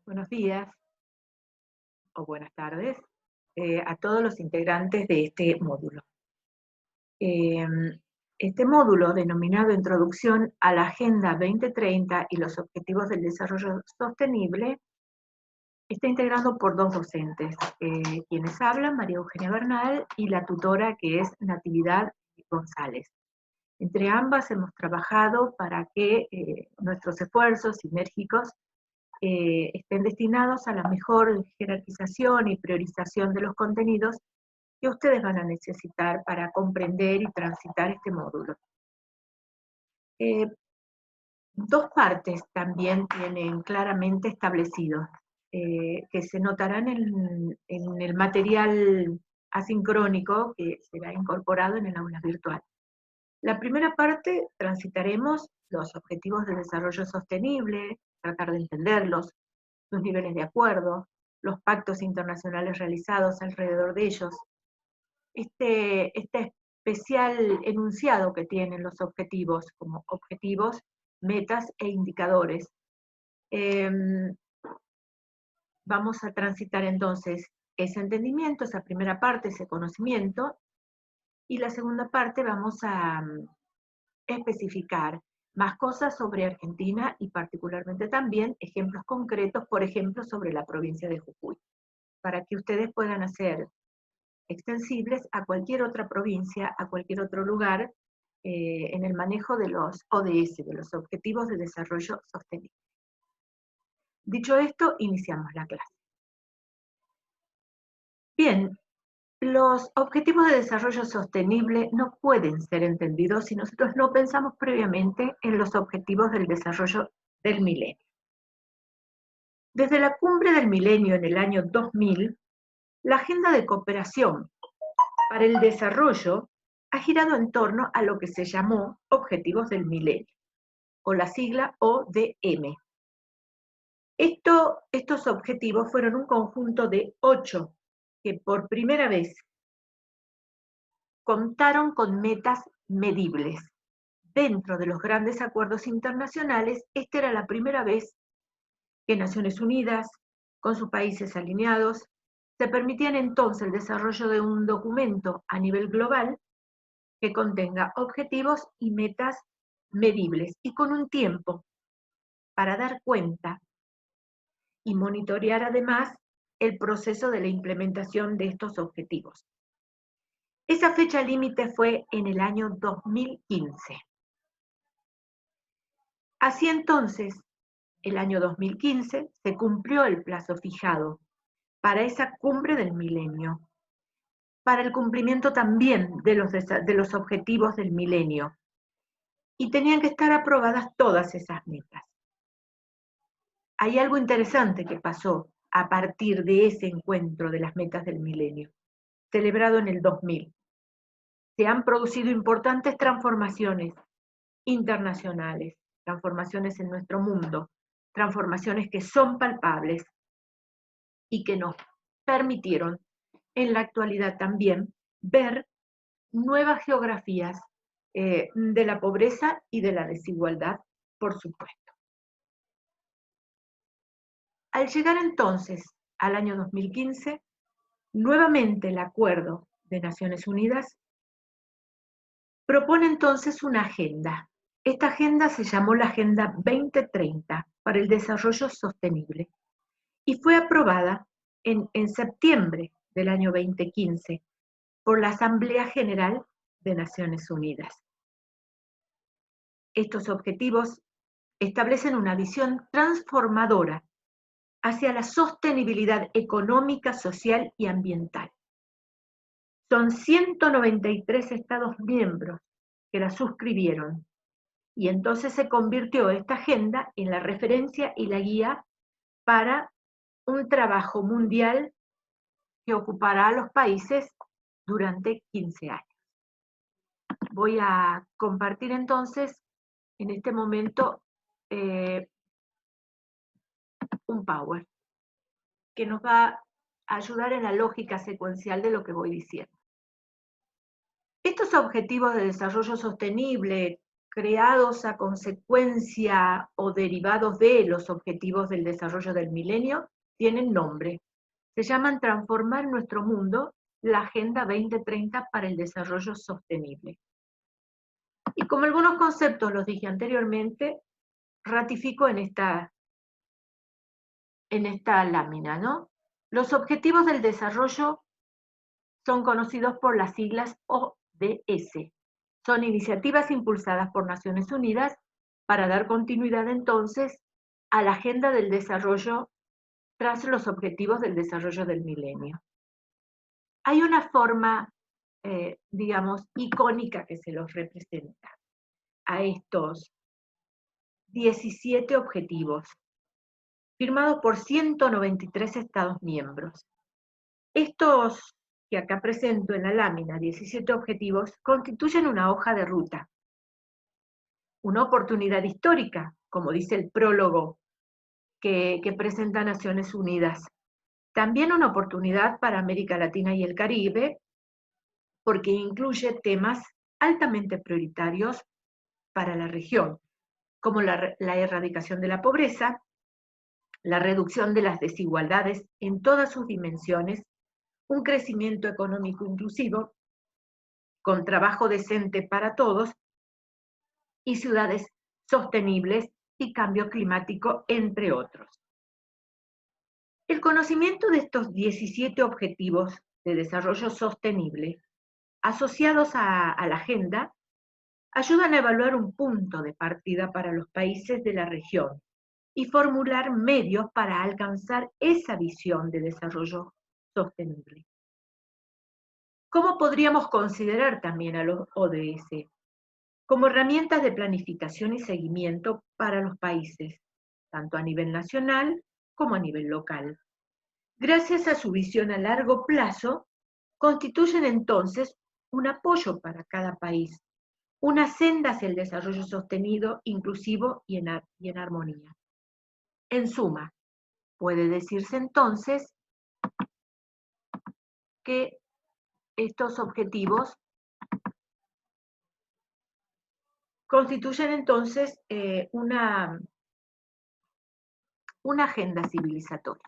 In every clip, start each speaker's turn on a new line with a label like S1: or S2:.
S1: Buenos días o buenas tardes a todos los integrantes de este módulo. Eh, este módulo, denominado Introducción a la Agenda 2030 y los Objetivos del Desarrollo Sostenible, está integrado por dos docentes, quienes hablan, María Eugenia Bernal, y la tutora, que es Natividad González. Entre ambas hemos trabajado para que nuestros esfuerzos sinérgicos estén destinados a la mejor jerarquización y priorización de los contenidos que ustedes van a necesitar para comprender y transitar este módulo. Dos partes también tienen claramente establecidos, que se notarán en el material asincrónico que será incorporado en el aula virtual. La primera parte transitaremos los objetivos de desarrollo sostenible, tratar de entenderlos, sus niveles de acuerdo, los pactos internacionales realizados alrededor de ellos, este especial enunciado que tienen los objetivos, como objetivos, metas e indicadores. Vamos a transitar entonces ese entendimiento, esa primera parte, ese conocimiento, y la segunda parte vamos a especificar más cosas sobre Argentina y particularmente también ejemplos concretos, por ejemplo, sobre la provincia de Jujuy, para que ustedes puedan hacer extensibles a cualquier otra provincia, a cualquier otro lugar, en el manejo de los ODS, de los Objetivos de Desarrollo Sostenible. Dicho esto, iniciamos la clase. Bien, los Objetivos de Desarrollo Sostenible no pueden ser entendidos si nosotros no pensamos previamente en los Objetivos del Desarrollo del Milenio. Desde la Cumbre del Milenio en el año 2000, la Agenda de Cooperación para el Desarrollo ha girado en torno a lo que se llamó Objetivos del Milenio, o la sigla ODM. Estos objetivos fueron un conjunto de 8 que por primera vez contaron con metas medibles. Dentro de los grandes acuerdos internacionales, esta era la primera vez que Naciones Unidas, con sus países alineados, se permitían entonces el desarrollo de un documento a nivel global que contenga objetivos y metas medibles y con un tiempo para dar cuenta y monitorear además el proceso de la implementación de estos objetivos. Esa fecha límite fue en el año 2015. Así entonces, el año 2015 se cumplió el plazo fijado para esa cumbre del milenio, para el cumplimiento también de los objetivos del milenio, y tenían que estar aprobadas todas esas metas. Hay algo interesante que pasó a partir de ese encuentro de las metas del milenio, celebrado en el 2000. Se han producido importantes transformaciones internacionales, transformaciones en nuestro mundo, transformaciones que son palpables y que nos permitieron en la actualidad también ver nuevas geografías de la pobreza y de la desigualdad, por supuesto. Al llegar entonces al año 2015, nuevamente el Acuerdo de Naciones Unidas propone entonces una agenda. Esta agenda se llamó la Agenda 2030 para el Desarrollo Sostenible y fue aprobada en septiembre del año 2015 por la Asamblea General de Naciones Unidas. Estos objetivos establecen una visión transformadora hacia la sostenibilidad económica, social y ambiental. Son 193 Estados miembros que la suscribieron y entonces se convirtió esta agenda en la referencia y la guía para un trabajo mundial que ocupará a los países durante 15 años. Voy a compartir entonces en este momento un Power que nos va a ayudar en la lógica secuencial de lo que voy diciendo. Estos objetivos de desarrollo sostenible, creados a consecuencia o derivados de los objetivos del desarrollo del milenio tienen nombre. Se llaman Transformar nuestro mundo, la Agenda 2030 para el Desarrollo Sostenible. Y como algunos conceptos los dije anteriormente, ratifico en esta lámina, ¿no? Los objetivos del desarrollo son conocidos por las siglas ODS. Son iniciativas impulsadas por Naciones Unidas para dar continuidad entonces a la agenda del desarrollo tras los objetivos del desarrollo del milenio. Hay una forma, digamos, icónica que se los representa a estos 17 objetivos, firmados por 193 Estados miembros. Estos que acá presento en la lámina, 17 objetivos, constituyen una hoja de ruta, una oportunidad histórica, como dice el prólogo que presenta Naciones Unidas. También una oportunidad para América Latina y el Caribe, porque incluye temas altamente prioritarios para la región, como la erradicación de la pobreza, la reducción de las desigualdades en todas sus dimensiones, un crecimiento económico inclusivo, con trabajo decente para todos, y ciudades sostenibles y cambio climático, entre otros. El conocimiento de estos 17 objetivos de desarrollo sostenible, asociados a la agenda, ayudan a evaluar un punto de partida para los países de la región y formular medios para alcanzar esa visión de desarrollo sostenible. ¿Cómo podríamos considerar también a los ODS? Como herramientas de planificación y seguimiento para los países, tanto a nivel nacional como a nivel local. Gracias a su visión a largo plazo, constituyen entonces un apoyo para cada país, una senda hacia el desarrollo sostenido, inclusivo y en armonía. En suma, puede decirse entonces que estos objetivos constituyen entonces una agenda civilizatoria.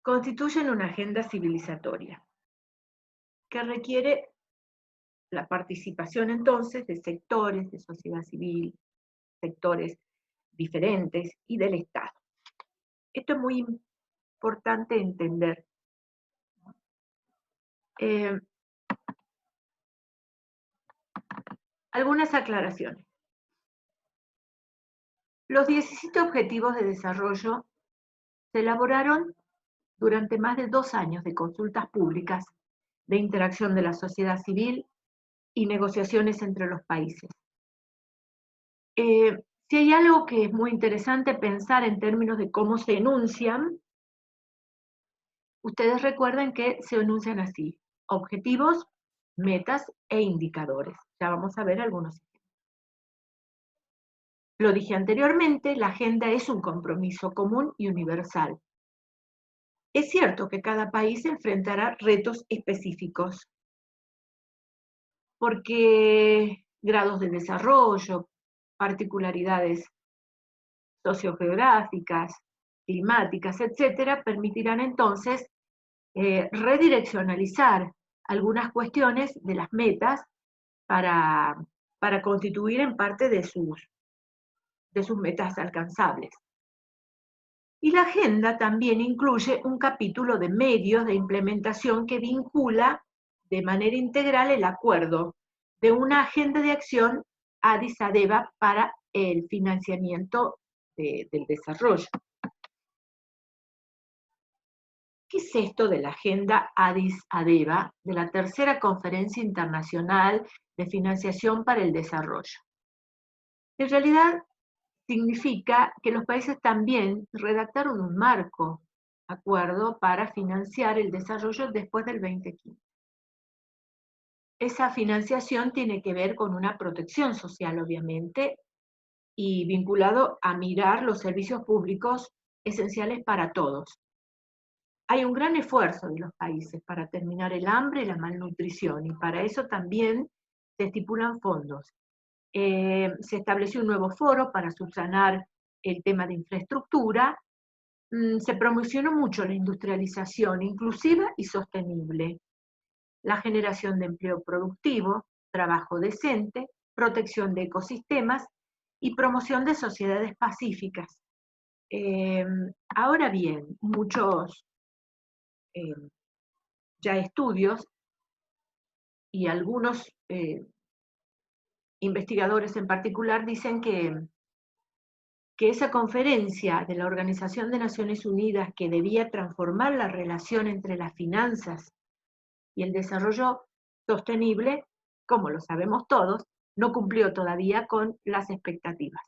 S1: Constituyen una agenda civilizatoria que requiere la participación entonces de sectores de sociedad civil, sectores diferentes y del Estado. Esto es muy importante entender. Algunas aclaraciones. Los 17 Objetivos de Desarrollo se elaboraron durante más de 2 años de consultas públicas, de interacción de la sociedad civil y negociaciones entre los países. Si hay algo que es muy interesante pensar en términos de cómo se enuncian, ustedes recuerden que se enuncian así: objetivos, metas e indicadores. Ya vamos a ver algunos ejemplos. Lo dije anteriormente, la agenda es un compromiso común y universal. Es cierto que cada país enfrentará retos específicos, porque grados de desarrollo, particularidades sociogeográficas, climáticas, etcétera, permitirán entonces redireccionalizar algunas cuestiones de las metas para constituir en parte de sus metas alcanzables. Y la agenda también incluye un capítulo de medios de implementación que vincula de manera integral el acuerdo de una agenda de acción Addis Abeba para el financiamiento del desarrollo. ¿Qué es esto de la agenda Addis Abeba, de la tercera Conferencia Internacional de Financiación para el Desarrollo? En realidad, significa que los países también redactaron un marco acuerdo para financiar el desarrollo después del 2015. Esa financiación tiene que ver con una protección social, obviamente, y vinculado a mirar los servicios públicos esenciales para todos. Hay un gran esfuerzo de los países para terminar el hambre y la malnutrición, y para eso también se estipulan fondos. Se estableció un nuevo foro para subsanar el tema de infraestructura. Se promocionó mucho la industrialización inclusiva y sostenible, la generación de empleo productivo, trabajo decente, protección de ecosistemas y promoción de sociedades pacíficas. Ahora bien, muchos ya estudios y algunos investigadores en particular dicen que esa conferencia de la Organización de Naciones Unidas, que debía transformar la relación entre las finanzas y el desarrollo sostenible, como lo sabemos todos, no cumplió todavía con las expectativas.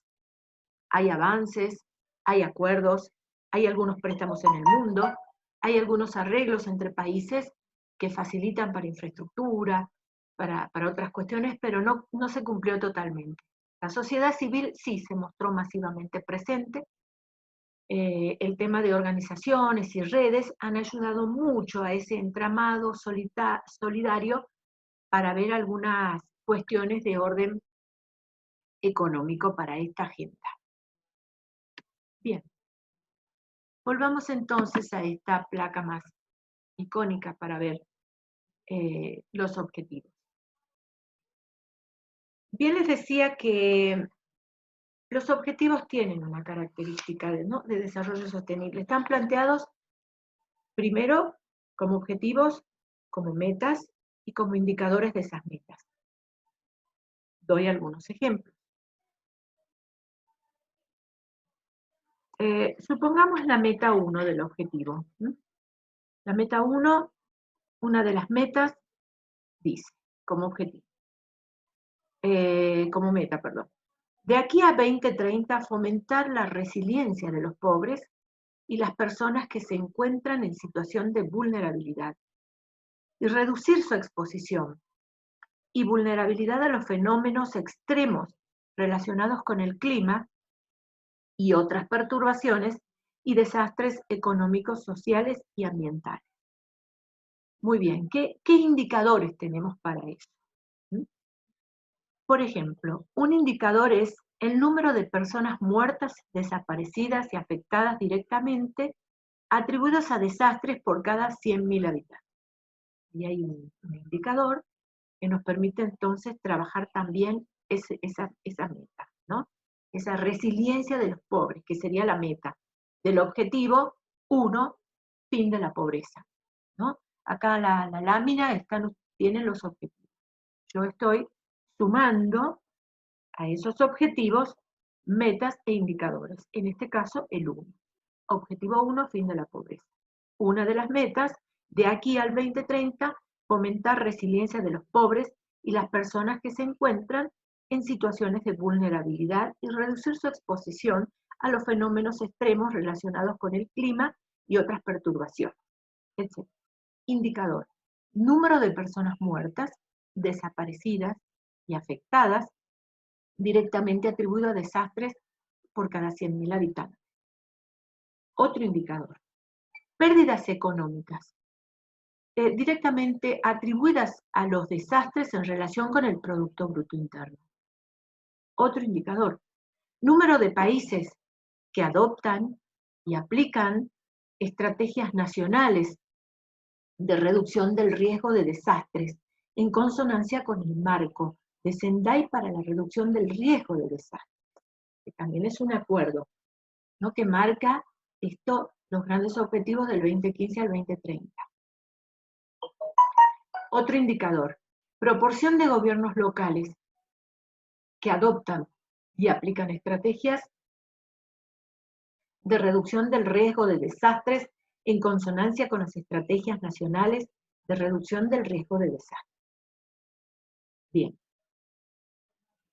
S1: Hay avances, hay acuerdos, hay algunos préstamos en el mundo, hay algunos arreglos entre países que facilitan para infraestructura, para otras cuestiones, pero no se cumplió totalmente. La sociedad civil sí se mostró masivamente presente. El tema de organizaciones y redes han ayudado mucho a ese entramado solidario para ver algunas cuestiones de orden económico para esta agenda. Bien, volvamos entonces a esta placa más icónica para ver los objetivos. Bien, les decía que los objetivos tienen una característica de desarrollo sostenible. Están planteados primero como objetivos, como metas y como indicadores de esas metas. Doy algunos ejemplos. Supongamos la meta 1 del objetivo. La meta 1, una de las metas, dice, como objetivo, como meta, perdón. De aquí a 2030, fomentar la resiliencia de los pobres y las personas que se encuentran en situación de vulnerabilidad, y reducir su exposición y vulnerabilidad a los fenómenos extremos relacionados con el clima y otras perturbaciones y desastres económicos, sociales y ambientales. Muy bien, ¿qué indicadores tenemos para eso? Por ejemplo, un indicador es el número de personas muertas, desaparecidas y afectadas directamente atribuidas a desastres por cada 100.000 habitantes. Y hay un indicador que nos permite entonces trabajar también esa meta, ¿no? Esa resiliencia de los pobres, que sería la meta del objetivo 1, fin de la pobreza, ¿no? Acá la lámina tiene los objetivos. Yo estoy sumando a esos objetivos metas e indicadores. En este caso, el 1. Objetivo 1, fin de la pobreza. Una de las metas, de aquí al 2030, fomentar resiliencia de los pobres y las personas que se encuentran en situaciones de vulnerabilidad y reducir su exposición a los fenómenos extremos relacionados con el clima y otras perturbaciones, etc. Indicador: número de personas muertas, desaparecidas y afectadas directamente atribuido a desastres por cada 100.000 habitantes. Otro indicador: pérdidas económicas, directamente atribuidas a los desastres en relación con el Producto Bruto Interno. Otro indicador: número de países que adoptan y aplican estrategias nacionales de reducción del riesgo de desastres en consonancia con el marco de Sendai para la reducción del riesgo de desastres, que también es un acuerdo, ¿no?, que marca los grandes objetivos del 2015 al 2030. Otro indicador: proporción de gobiernos locales que adoptan y aplican estrategias de reducción del riesgo de desastres en consonancia con las estrategias nacionales de reducción del riesgo de desastres. Bien.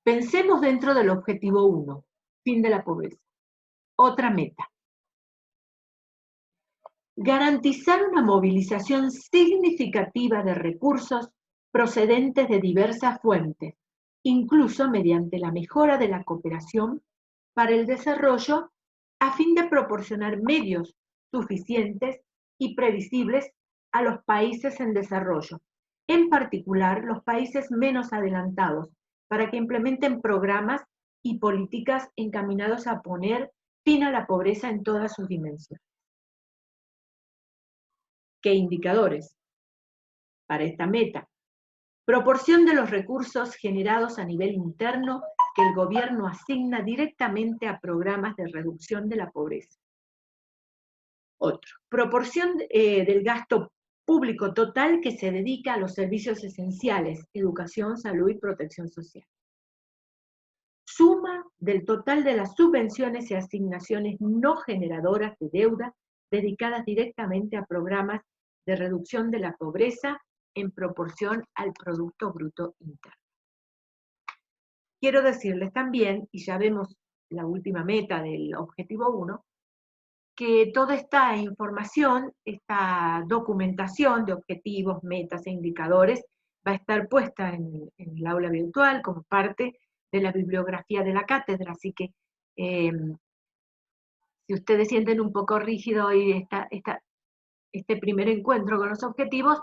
S1: Pensemos dentro del objetivo 1, fin de la pobreza. Otra meta: garantizar una movilización significativa de recursos procedentes de diversas fuentes, incluso mediante la mejora de la cooperación para el desarrollo, a fin de proporcionar medios suficientes y previsibles a los países en desarrollo, en particular los países menos adelantados, para que implementen programas y políticas encaminados a poner fin a la pobreza en todas sus dimensiones. ¿Qué indicadores para esta meta? Proporción de los recursos generados a nivel interno que el gobierno asigna directamente a programas de reducción de la pobreza. Otro, proporción del gasto público total que se dedica a los servicios esenciales, educación, salud y protección social. Suma del total de las subvenciones y asignaciones no generadoras de deuda dedicadas directamente a programas de reducción de la pobreza en proporción al Producto Bruto Interno. Quiero decirles también, y ya vemos la última meta del objetivo 1, que toda esta información, esta documentación de objetivos, metas e indicadores va a estar puesta en el aula virtual como parte de la bibliografía de la cátedra, así que si ustedes sienten un poco rígido hoy este primer encuentro con los objetivos,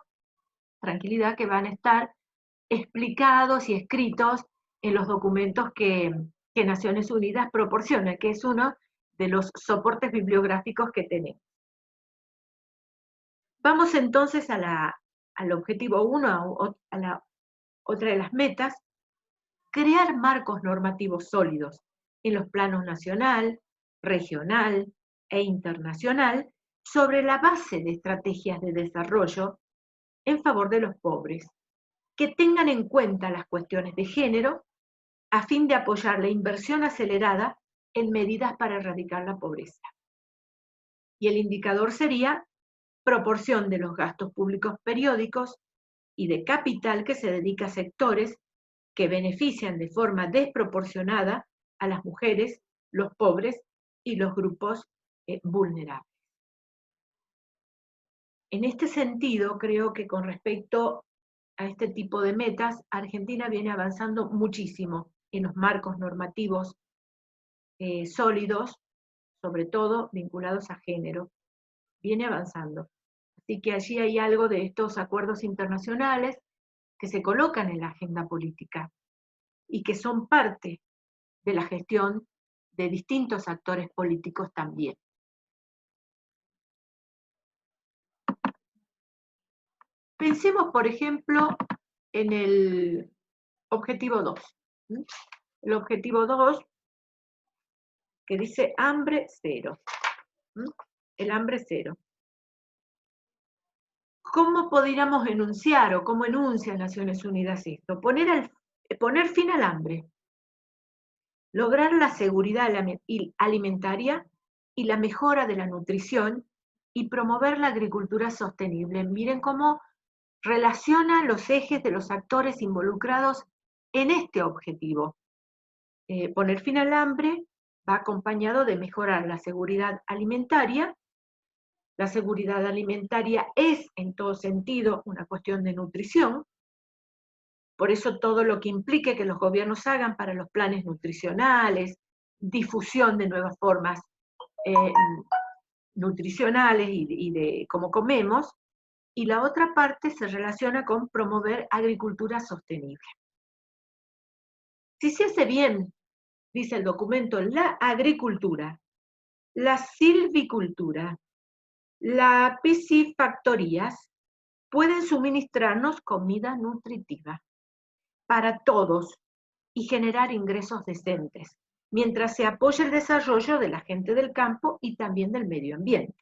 S1: tranquilidad que van a estar explicados y escritos en los documentos que Naciones Unidas proporciona, que es uno de los soportes bibliográficos que tenemos. Vamos entonces al objetivo 1, a la otra de las metas, crear marcos normativos sólidos en los planos nacional, regional e internacional sobre la base de estrategias de desarrollo en favor de los pobres, que tengan en cuenta las cuestiones de género a fin de apoyar la inversión acelerada en medidas para erradicar la pobreza. Y el indicador sería proporción de los gastos públicos periódicos y de capital que se dedica a sectores que benefician de forma desproporcionada a las mujeres, los pobres y los grupos vulnerables. En este sentido, creo que con respecto a este tipo de metas, Argentina viene avanzando muchísimo en los marcos normativos sólidos, sobre todo vinculados a género. Viene avanzando. Así que allí hay algo de estos acuerdos internacionales que se colocan en la agenda política y que son parte de la gestión de distintos actores políticos también. Pensemos, por ejemplo, en el objetivo 2. El objetivo 2, que dice hambre cero. El hambre cero. ¿Cómo podríamos enunciar o cómo enuncia Naciones Unidas esto? Poner fin al hambre. Lograr la seguridad alimentaria y la mejora de la nutrición y promover la agricultura sostenible. Miren cómo relaciona los ejes de los actores involucrados en este objetivo. Poner fin al hambre va acompañado de mejorar la seguridad alimentaria. La seguridad alimentaria es, en todo sentido, una cuestión de nutrición. Por eso todo lo que implique que los gobiernos hagan para los planes nutricionales, difusión de nuevas formas nutricionales y de cómo comemos, y la otra parte se relaciona con promover agricultura sostenible. Si se hace bien, dice el documento, la agricultura, la silvicultura, las piscifactorías pueden suministrarnos comida nutritiva para todos y generar ingresos decentes, mientras se apoya el desarrollo de la gente del campo y también del medio ambiente.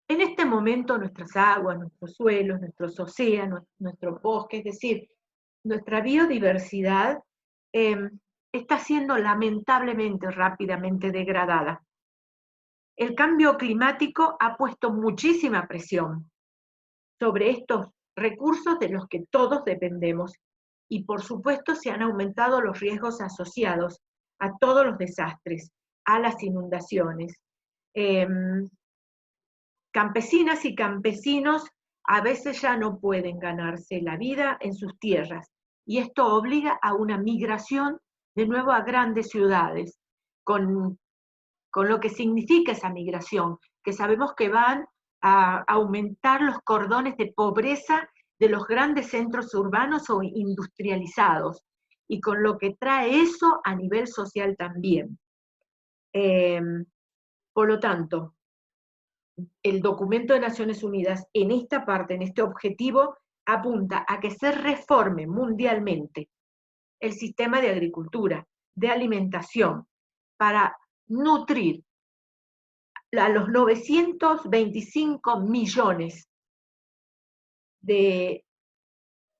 S1: En este momento nuestras aguas, nuestros suelos, nuestros océanos, nuestro bosque, es decir, nuestra biodiversidad está siendo lamentablemente rápidamente degradada. El cambio climático ha puesto muchísima presión sobre estos recursos de los que todos dependemos y por supuesto se han aumentado los riesgos asociados a todos los desastres, a las inundaciones. Campesinas y campesinos a veces ya no pueden ganarse la vida en sus tierras y esto obliga a una migración de nuevo a grandes ciudades, con lo que significa esa migración, que sabemos que van a aumentar los cordones de pobreza de los grandes centros urbanos o industrializados, y con lo que trae eso a nivel social también. Por lo tanto, el documento de Naciones Unidas en esta parte, en este objetivo, apunta a que se reforme mundialmente el sistema de agricultura, de alimentación, para nutrir a los 925 millones de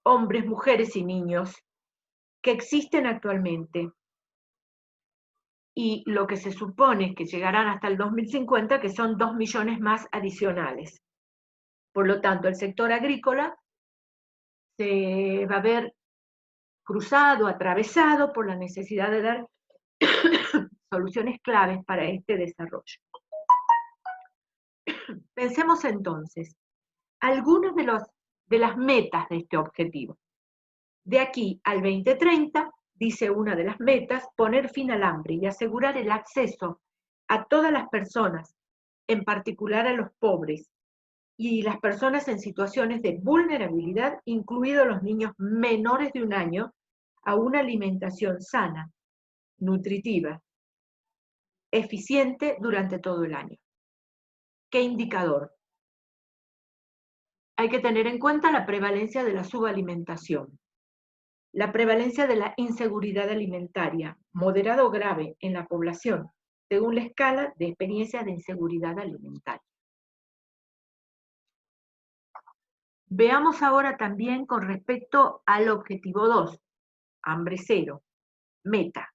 S1: hombres, mujeres y niños que existen actualmente, y lo que se supone que llegarán hasta el 2050, que son 2 millones más adicionales. Por lo tanto, el sector agrícola se va a ver cruzado, atravesado por la necesidad de dar soluciones claves para este desarrollo. Pensemos entonces, algunas de las metas de este objetivo. De aquí al 2030, dice una de las metas, poner fin al hambre y asegurar el acceso a todas las personas, en particular a los pobres y las personas en situaciones de vulnerabilidad, incluidos los niños menores de 1 año, a una alimentación sana, nutritiva, eficiente durante todo el año. ¿Qué indicador? Hay que tener en cuenta la prevalencia de la subalimentación, la prevalencia de la inseguridad alimentaria, moderada o grave en la población, según la escala de experiencia de inseguridad alimentaria. Veamos ahora también con respecto al objetivo 2, hambre cero, meta.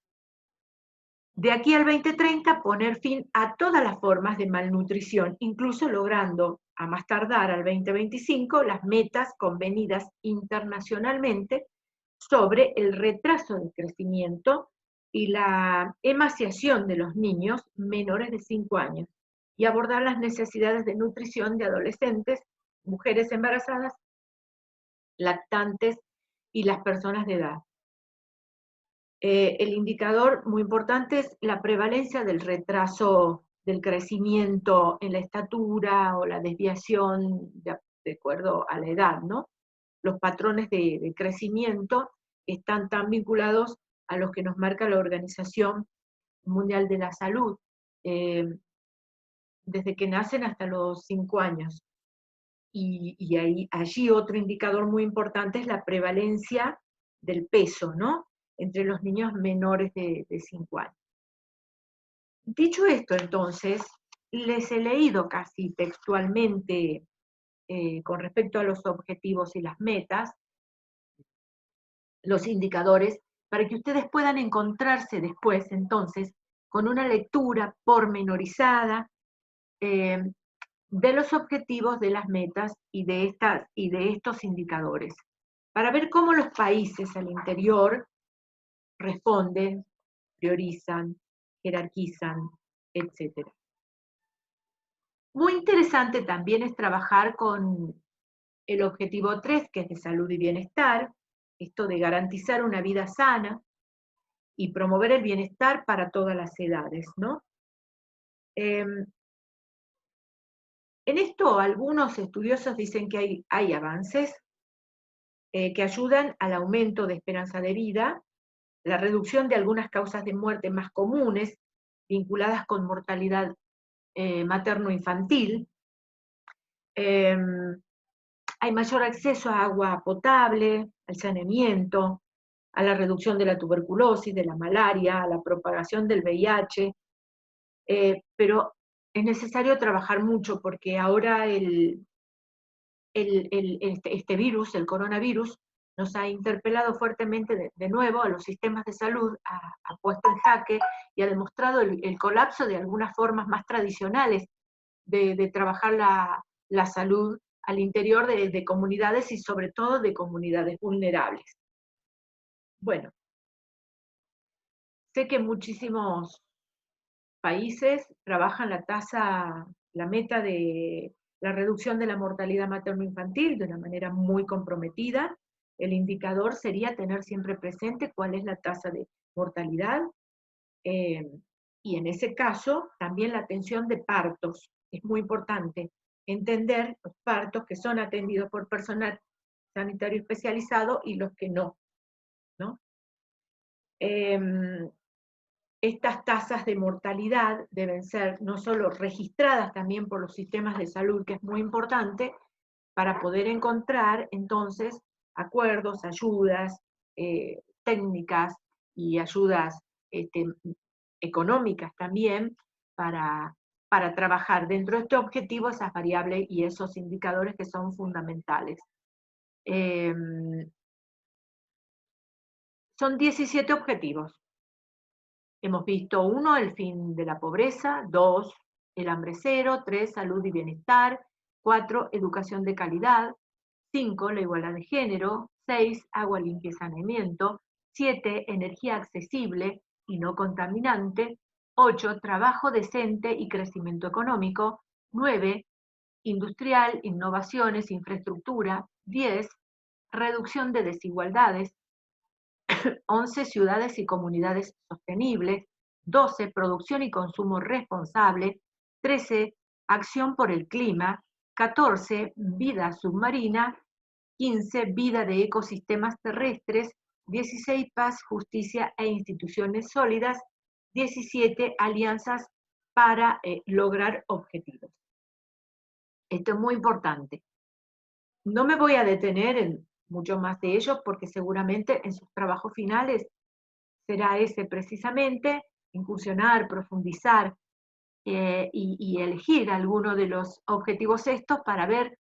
S1: De aquí al 2030, poner fin a todas las formas de malnutrición, incluso logrando, a más tardar al 2025, las metas convenidas internacionalmente sobre el retraso del crecimiento y la emaciación de los niños menores de 5 años, y abordar las necesidades de nutrición de adolescentes, mujeres embarazadas, lactantes y las personas de edad. El indicador muy importante es la prevalencia del retraso del crecimiento en la estatura o la desviación de acuerdo a la edad, ¿no? Los patrones de crecimiento están tan vinculados a los que nos marca la Organización Mundial de la Salud, desde que nacen hasta los 5 años. Y allí otro indicador muy importante es la prevalencia del peso, ¿no? Entre los niños menores de 5 años. Dicho esto, entonces, les he leído casi textualmente con respecto a los objetivos y las metas, los indicadores, para que ustedes puedan encontrarse después, entonces, con una lectura pormenorizada de los objetivos, de las metas y de estos indicadores, para ver cómo los países al interior responden, priorizan, jerarquizan, etc. Muy interesante también es trabajar con el objetivo 3, que es de salud y bienestar, esto de garantizar una vida sana y promover el bienestar para todas las edades, ¿no? En esto algunos estudiosos dicen que hay avances que ayudan al aumento de esperanza de vida, la reducción de algunas causas de muerte más comunes, vinculadas con mortalidad materno-infantil, hay mayor acceso a agua potable, al saneamiento, a la reducción de la tuberculosis, de la malaria, a la propagación del VIH, pero es necesario trabajar mucho porque ahora este virus, el coronavirus, nos ha interpelado fuertemente de nuevo a los sistemas de salud, ha puesto en jaque y ha demostrado el colapso de algunas formas más tradicionales de trabajar la salud al interior de comunidades y sobre todo de comunidades vulnerables. Bueno, sé que muchísimos países trabajan la meta de la reducción de la mortalidad materno-infantil de una manera muy comprometida. El indicador sería tener siempre presente cuál es la tasa de mortalidad y en ese caso también la atención de partos, es muy importante entender los partos que son atendidos por personal sanitario especializado y los que no, ¿no? Estas tasas de mortalidad deben ser no solo registradas también por los sistemas de salud, que es muy importante, para poder encontrar entonces acuerdos, ayudas, técnicas y ayudas económicas también para trabajar dentro de este objetivo esas variables y esos indicadores que son fundamentales. Son 17 objetivos. Hemos visto 1, el fin de la pobreza; 2, el hambre cero; 3, salud y bienestar; 4, educación de calidad; 5, la igualdad de género; 6, agua limpia y saneamiento; 7, energía accesible y no contaminante; 8, trabajo decente y crecimiento económico; 9, industrial, innovaciones, infraestructura; 10, reducción de desigualdades; 11, ciudades y comunidades sostenibles; 12, producción y consumo responsable; 13, acción por el clima; 14, vida submarina; 15, vida de ecosistemas terrestres; 16, paz, justicia e instituciones sólidas; 17, alianzas para lograr objetivos. Esto es muy importante. No me voy a detener en mucho más de ellos porque seguramente en sus trabajos finales será ese precisamente, incursionar, profundizar y elegir alguno de los objetivos estos para ver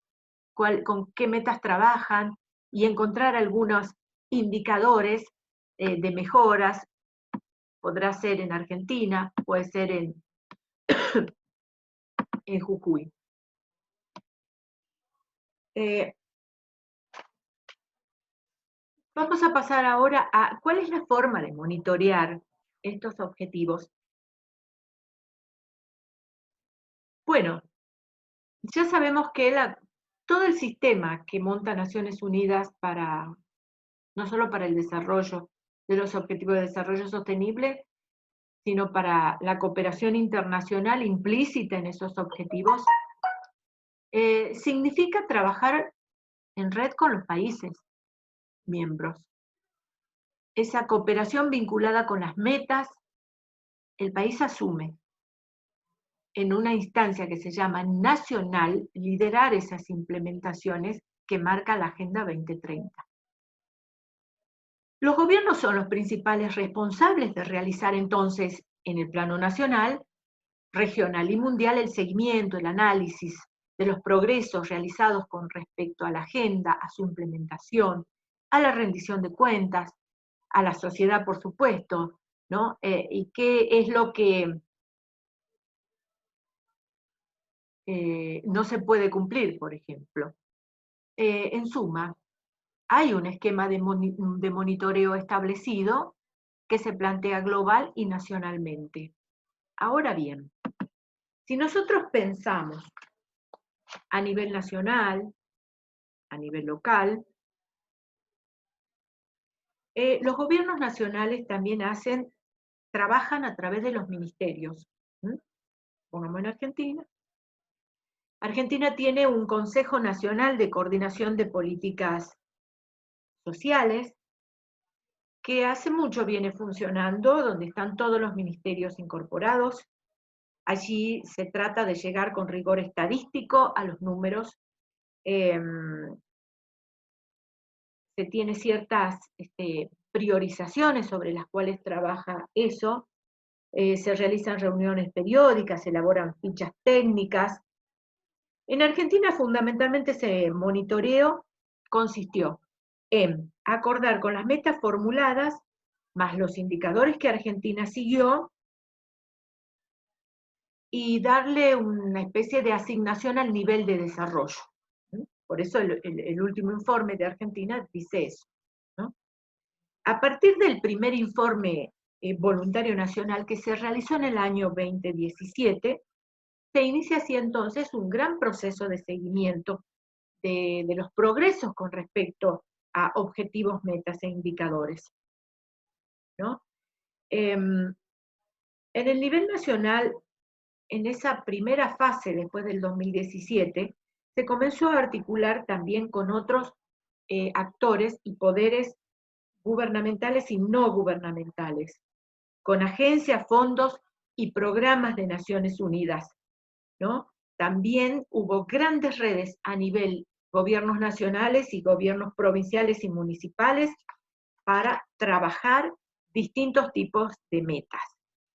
S1: con qué metas trabajan y encontrar algunos indicadores de mejoras. Podrá ser en Argentina, puede ser en Jujuy. Vamos a pasar ahora a cuál es la forma de monitorear estos objetivos. Bueno, ya sabemos que todo el sistema que monta Naciones Unidas no solo para el desarrollo de los Objetivos de Desarrollo Sostenible, sino para la cooperación internacional implícita en esos objetivos, significa trabajar en red con los países miembros. Esa cooperación vinculada con las metas, el país asume en una instancia que se llama nacional liderar esas implementaciones que marca la Agenda 2030. Los gobiernos son los principales responsables de realizar entonces en el plano nacional, regional y mundial el seguimiento, el análisis de los progresos realizados con respecto a la agenda, a su implementación, a la rendición de cuentas, a la sociedad, por supuesto, ¿no? Y qué es lo que no se puede cumplir, por ejemplo. En suma, hay un esquema de monitoreo establecido que se plantea global y nacionalmente. Ahora bien, si nosotros pensamos a nivel nacional, a nivel local, los gobiernos nacionales también trabajan a través de los ministerios. Pongamos en Argentina. Argentina tiene un Consejo Nacional de Coordinación de Políticas Sociales, que hace mucho viene funcionando, donde están todos los ministerios incorporados. Allí se trata de llegar con rigor estadístico a los números. Se tiene ciertas priorizaciones sobre las cuales trabaja eso. Se realizan reuniones periódicas, se elaboran fichas técnicas. En Argentina fundamentalmente ese monitoreo consistió en acordar con las metas formuladas, más los indicadores que Argentina siguió, y darle una especie de asignación al nivel de desarrollo. Por eso el último informe de Argentina dice eso, ¿no? A partir del primer informe voluntario nacional que se realizó en el año 2017, se inicia así entonces un gran proceso de seguimiento de los progresos con respecto a objetivos, metas e indicadores, ¿no? En el nivel nacional en esa primera fase después del 2017, se comenzó a articular también con otros actores y poderes gubernamentales y no gubernamentales, con agencias, fondos y programas de Naciones Unidas, ¿no? También hubo grandes redes a nivel gobiernos nacionales y gobiernos provinciales y municipales para trabajar distintos tipos de metas.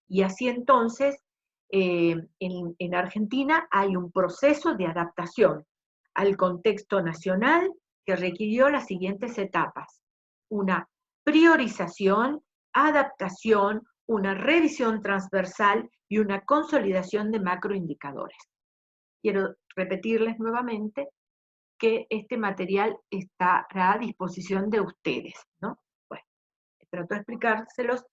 S1: Y así entonces, en Argentina hay un proceso de adaptación al contexto nacional que requirió las siguientes etapas: una priorización, adaptación, una revisión transversal y una consolidación de macroindicadores. Quiero repetirles nuevamente que este material estará a disposición de ustedes, ¿no? Bueno, trato de explicárselos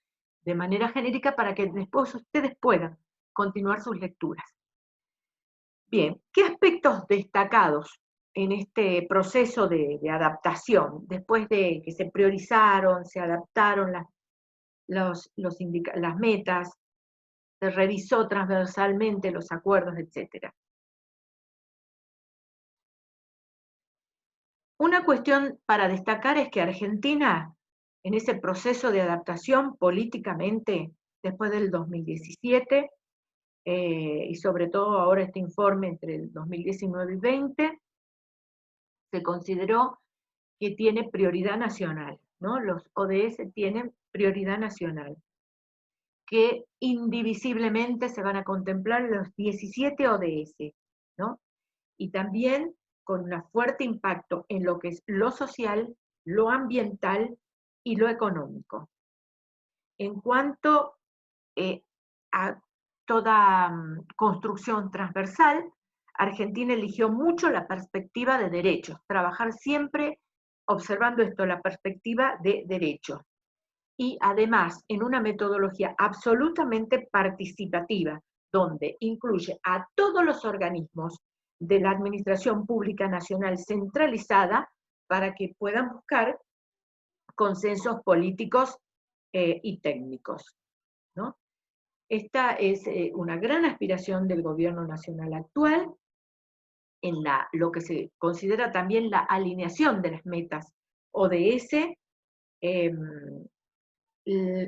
S1: de manera genérica para que después ustedes puedan continuar sus lecturas. Bien, ¿qué aspectos destacados en este proceso de adaptación, después de que se priorizaron, se adaptaron las metas, se revisó transversalmente los acuerdos, etcétera? Una cuestión para destacar es que Argentina, en ese proceso de adaptación políticamente, después del 2017, y sobre todo ahora este informe entre el 2019 y 20, se consideró que tiene prioridad nacional, ¿no? Los ODS tienen prioridad nacional, que indivisiblemente se van a contemplar los 17 ODS, ¿no? Y también con un fuerte impacto en lo que es lo social, lo ambiental y lo económico. En cuanto a toda construcción transversal, Argentina eligió mucho la perspectiva de derechos, trabajar siempre observando esto, la perspectiva de derechos. Y además, en una metodología absolutamente participativa, donde incluye a todos los organismos de la Administración Pública Nacional centralizada para que puedan buscar consensos políticos y técnicos, ¿no? Esta es una gran aspiración del gobierno nacional actual en lo que se considera también la alineación de las metas ODS,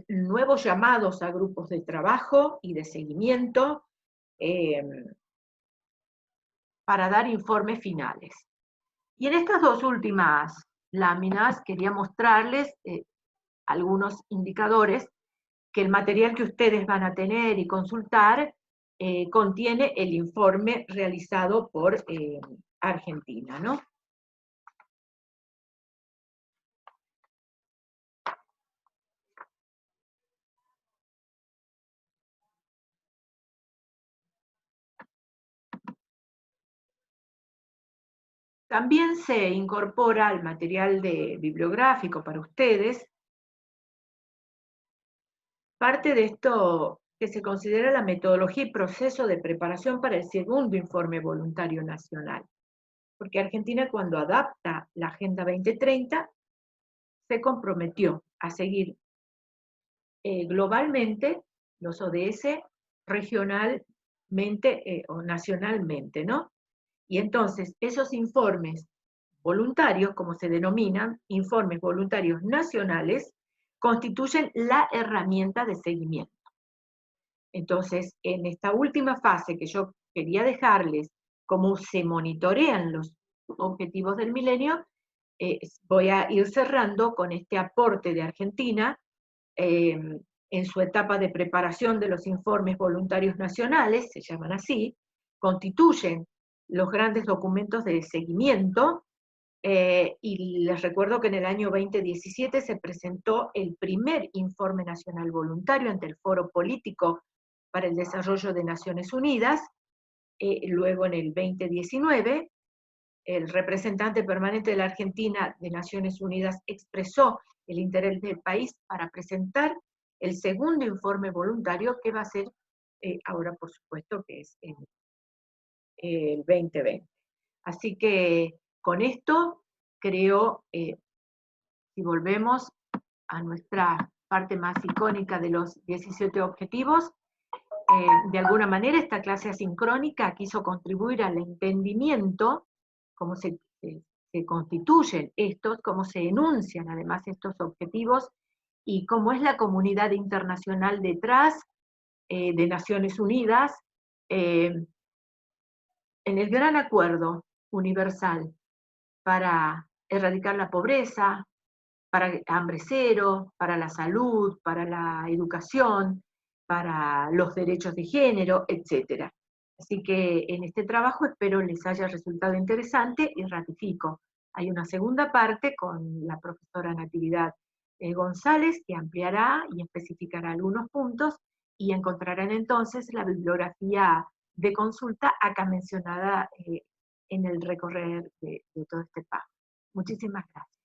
S1: nuevos llamados a grupos de trabajo y de seguimiento para dar informes finales. Y en estas dos últimas láminas quería mostrarles algunos indicadores que el material que ustedes van a tener y consultar contiene el informe realizado por Argentina, ¿no? También se incorpora al material bibliográfico para ustedes parte de esto que se considera la metodología y proceso de preparación para el segundo informe voluntario nacional. Porque Argentina, cuando adapta la Agenda 2030, se comprometió a seguir globalmente los ODS regionalmente o nacionalmente, ¿no? Y entonces esos informes voluntarios, como se denominan, informes voluntarios nacionales, constituyen la herramienta de seguimiento. Entonces, en esta última fase que yo quería dejarles cómo se monitorean los objetivos del milenio, voy a ir cerrando con este aporte de Argentina en su etapa de preparación de los informes voluntarios nacionales, se llaman así, constituyen los grandes documentos de seguimiento, y les recuerdo que en el año 2017 se presentó el primer informe nacional voluntario ante el Foro Político para el Desarrollo de Naciones Unidas. Luego en el 2019, el representante permanente de la Argentina de Naciones Unidas expresó el interés del país para presentar el segundo informe voluntario, que va a ser ahora, por supuesto, que es el 2020. Así que con esto creo, si volvemos a nuestra parte más icónica de los 17 objetivos, de alguna manera esta clase asincrónica quiso contribuir al entendimiento, cómo se constituyen estos, cómo se enuncian además estos objetivos, y cómo es la comunidad internacional detrás de Naciones Unidas, en el gran acuerdo universal para erradicar la pobreza, para hambre cero, para la salud, para la educación, para los derechos de género, etc. Así que en este trabajo espero les haya resultado interesante y ratifico. Hay una segunda parte con la profesora Natividad González, que ampliará y especificará algunos puntos, y encontrarán entonces la bibliografía de consulta acá mencionada en el recorrer de todo este párrafo. Muchísimas gracias.